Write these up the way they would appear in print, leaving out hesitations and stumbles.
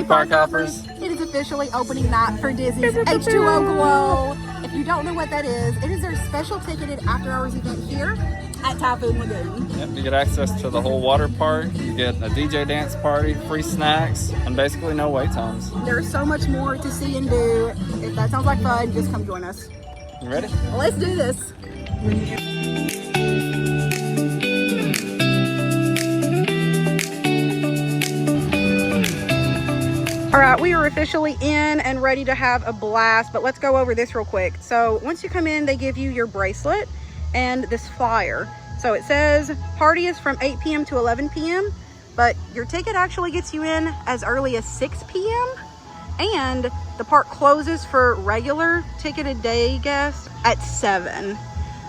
Hey, Park Hoppers. It is officially opening night for Disney's H2O Glow. If you don't know what that is, it is their special ticketed after hours event here at Typhoon Lagoon. Yep, you get access to the whole water park. You get a DJ dance party, free snacks, and basically no wait times. There's so much more to see and do. If that sounds like fun, just come join us. You ready? Let's do this. All right, we are officially in and ready to have a blast, but let's go over this real quick. So once you come in, they give you your bracelet and this flyer. So it says party is from 8 p.m. to 11 p.m., but your ticket actually gets you in as early as 6 p.m. and the park closes for regular ticketed day guests at 7.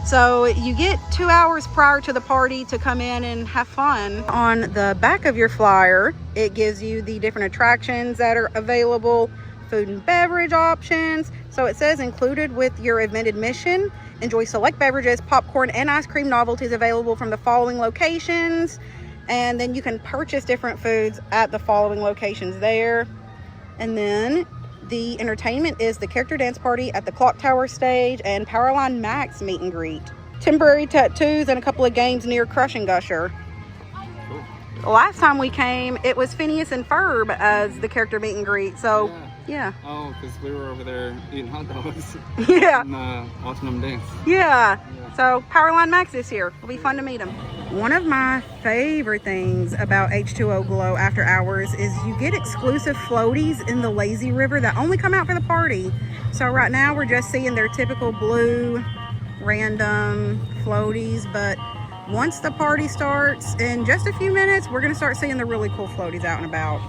So you get 2 hours prior to the party to come in and have fun. On the back of your flyer, it gives you the different attractions that are available, food and beverage options. So it says included with your event admission, enjoy select beverages, popcorn, and ice cream novelties available from the following locations. And then you can purchase different foods at the following locations there. And then the entertainment is the character dance party at the Clock Tower stage and Powerline Max meet and greet. Temporary tattoos and a couple of games near Crush and Gusher. Cool. Last time we came, it was Phineas and Ferb as the character meet and greet. So, yeah. Oh, because we were over there eating hot dogs. Yeah. And watching them dance. Yeah. So, Powerline Max this year. It'll be fun to meet them. One of my favorite things about H2O Glow After Hours is you get exclusive floaties in the lazy river that only come out for the party. So right now we're just seeing their typical blue random floaties, but once the party starts in just a few minutes, we're going to start seeing the really cool floaties out and about.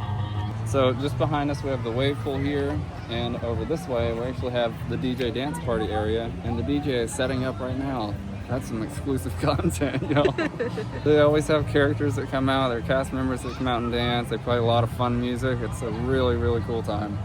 So just behind us we have the wave pool here, and over this way we actually have the DJ dance party area, and the DJ is setting up right now. That's some exclusive content, you know. They always have characters that come out, they're cast members that come out and dance. They play a lot of fun music. It's a really, really cool time.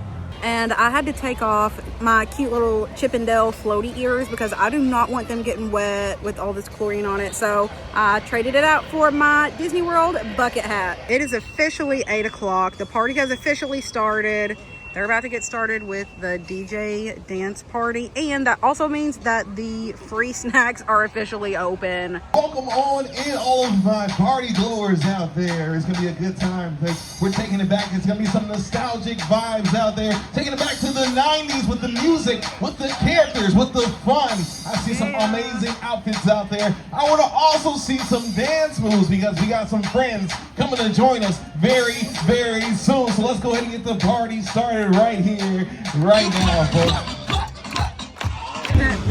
And I had to take off my cute little Chip and Dale floaty ears because I do not want them getting wet with all this chlorine on it. So I traded it out for my Disney World bucket hat. It is officially 8 o'clock. The party has officially started. They're about to get started with the DJ dance party, and that also means that the free snacks are officially open. Welcome on in, all of my party goers out there. It's gonna be a good time because we're taking it back. It's gonna be some nostalgic vibes out there. Taking it back to the 90s with the music, with the characters, with the fun. I see some amazing outfits out there. I want to also see some dance moves because we got some friends coming to join us very, very soon. So let's go ahead and get the party started right here, right now, folks.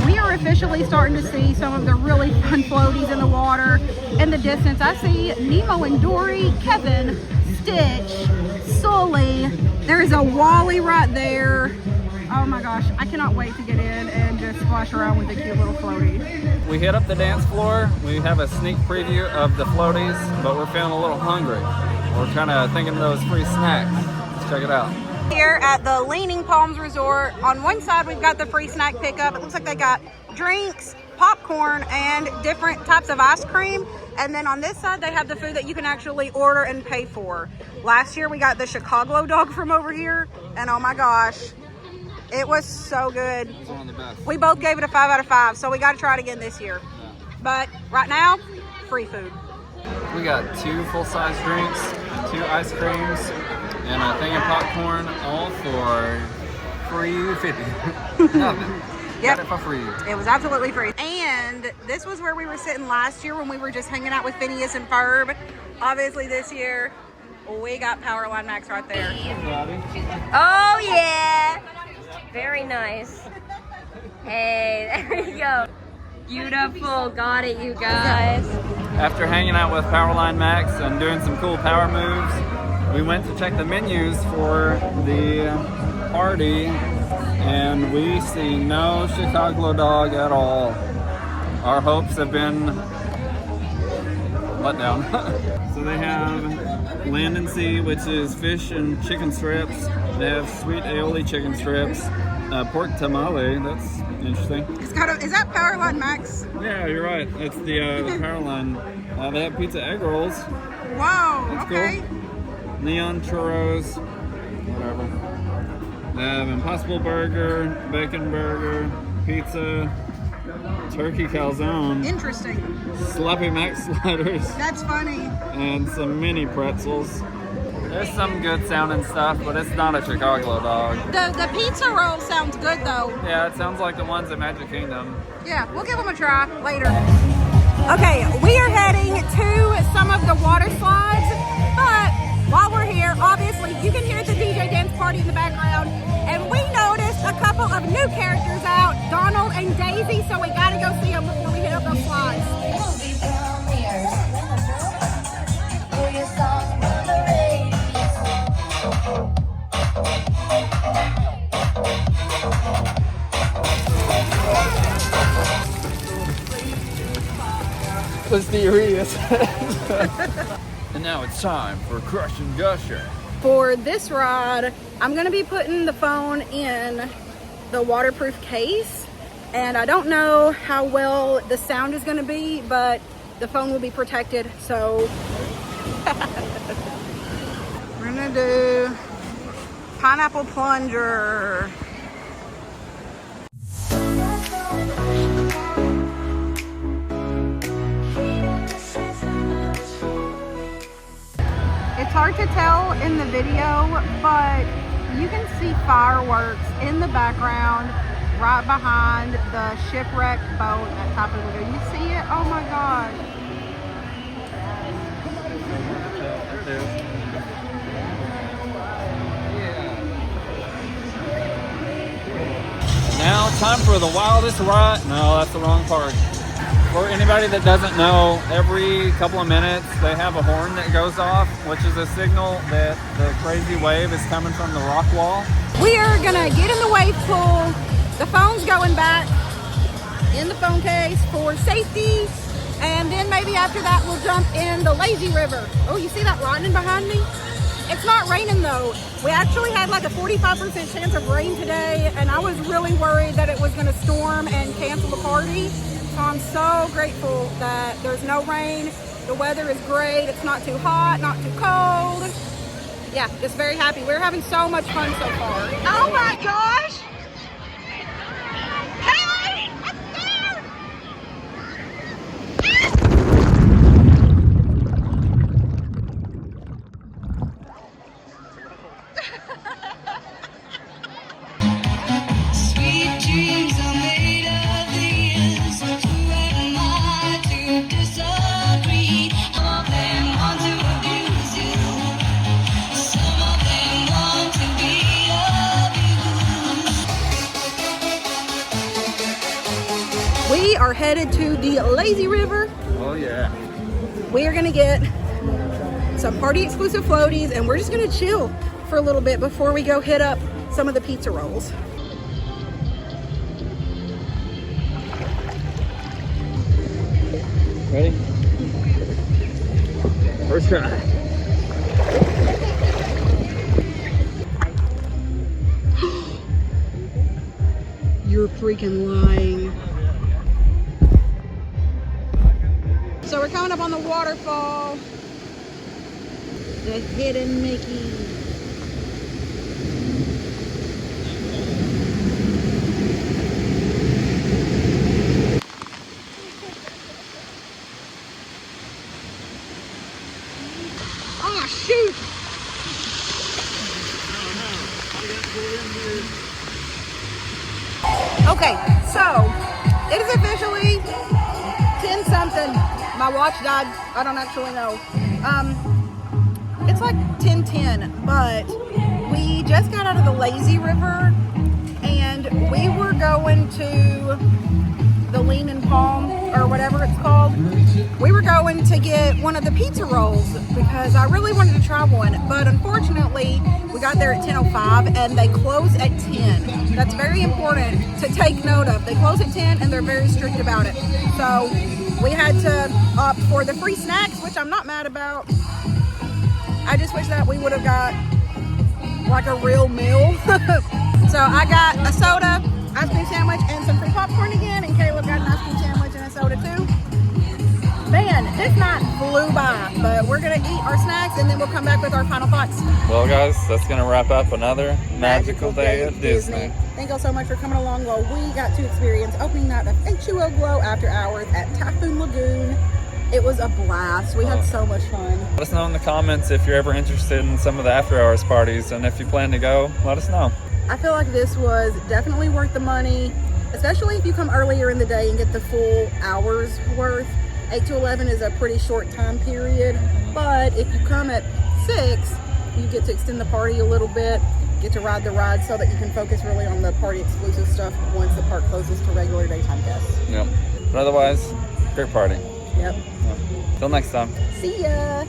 We are officially starting to see some of the really fun floaties in the water. In the distance, I see Nemo and Dory, Kevin, Stitch, Sully. There's a Wally right there. Oh my gosh, I cannot wait to get in and just splash around with the cute little floaties. We hit up the dance floor. We have a sneak preview of the floaties, but we're feeling a little hungry. We're kind of thinking of those free snacks. Let's check it out. Here at the Leaning Palms Resort, on one side we've got the free snack pickup. It looks like they got drinks, popcorn, and different types of ice cream. And then on this side they have the food that you can actually order and pay for. Last year we got the Chicago dog from over here, and oh my gosh, it was so good. It's one of the best. We both gave it a 5 out of 5, so we got to try it again this year. Yeah. But right now, free food. We got 2 full-size drinks, 2 ice creams, and a thing of popcorn, all for free 50. Nothing. Yep. Got it for free. It was absolutely free. And this was where we were sitting last year when we were just hanging out with Phineas and Ferb. Obviously this year, we got Powerline Max right there. Oh yeah! Very nice. Hey, there you go. Beautiful. Got it, you guys. After hanging out with Powerline Max and doing some cool power moves, we went to check the menus for the party, and we see no Chicago dog at all. Our hopes have been let down. So they have land and sea, which is fish and chicken strips. They have sweet aioli chicken strips, pork tamale. That's interesting. It's got a, is that Powerline Max? Yeah, you're right. It's the Powerline. They have pizza egg rolls. Wow. That's okay. cool. Neon churros. What They have Impossible Burger, Bacon Burger, Pizza, Turkey Calzone, Interesting. Sloppy Mac Sliders, That's funny. and some mini pretzels. There's some good sounding stuff, but it's not a Chicago dog. The pizza roll sounds good though. Yeah, it sounds like the ones at Magic Kingdom. Yeah, we'll give them a try later. Okay, we are heading to some of the water slides, but while we're here, obviously you can hear the DJ dance party in the background, and we noticed a couple of new characters out, Donald and Daisy, so we gotta go see them before we hit up those slides. Let's serious. And now it's time for Crush and Gusher. For this ride, I'm gonna be putting the phone in the waterproof case, and I don't know how well the sound is gonna be, but the phone will be protected, so we're gonna do pineapple plunger. It's hard to tell in the video, but you can see fireworks in the background right behind the shipwrecked boat at Typhoon Lagoon. You see it? Oh my gosh. There it is. Now time for the wildest ride. No, that's the wrong part. For anybody that doesn't know, every couple of minutes they have a horn that goes off, which is a signal that the crazy wave is coming from the rock wall. We are gonna get in the wave pool. The phone's going back in the phone case for safety, and then maybe after that we'll jump in the lazy river. Oh, you see that lightning behind me? It's not raining though. We actually had like a 45% chance of rain today, and I was really worried that it was gonna storm and cancel the party. So I'm so grateful that there's no rain. The weather is great. It's not too hot, not too cold. Yeah, just very happy. We're having so much fun so far. Oh my gosh! Haley, I'm scared! Sweet dreams are made of these. Who am I to disagree? Some of them want to abuse you. Some of them want to be abused. We are headed to the lazy river. Oh yeah. We are gonna get some party exclusive floaties, and we're just gonna chill for a little bit before we go hit up some of the pizza rolls. Ready? First try. You're freaking lying. So we're coming up on the waterfall. The hidden Mickey. Oh shoot! Okay, so it is officially 10 something. My watch died. I don't actually know. It's like 10:10, but we just got out of the lazy river and we were going to the Lean and Palm or whatever it's called. We were going to get one of the pizza rolls because I really wanted to try one, but unfortunately we got there at 10:05 and they close at 10. That's very important to take note of. They close at 10 and they're very strict about it. So we had to opt for the free snacks, which I'm not mad about. I just wish that we would have got like a real meal. So I got a soda, ice cream sandwich, and some free popcorn again, and Caleb got an ice cream sandwich and a soda too. Man, this night flew by, but we're gonna eat our snacks and then we'll come back with our final thoughts. Well, guys, that's gonna wrap up another magical day at Disney. Thank y'all so much for coming along while we got to experience opening night of H2O Glow After Hours at Typhoon Lagoon. It was a blast. We had so much fun. Let us know in the comments if you're ever interested in some of the after hours parties, and if you plan to go, let us know. I feel like this was definitely worth the money, especially if you come earlier in the day and get the full hours worth. 8 to 11 is a pretty short time period, but if you come at 6, you get to extend the party a little bit, get to ride the ride so that you can focus really on the party exclusive stuff once the park closes to regular daytime guests. Yep. But otherwise, great party. Yep. Till next time. See ya.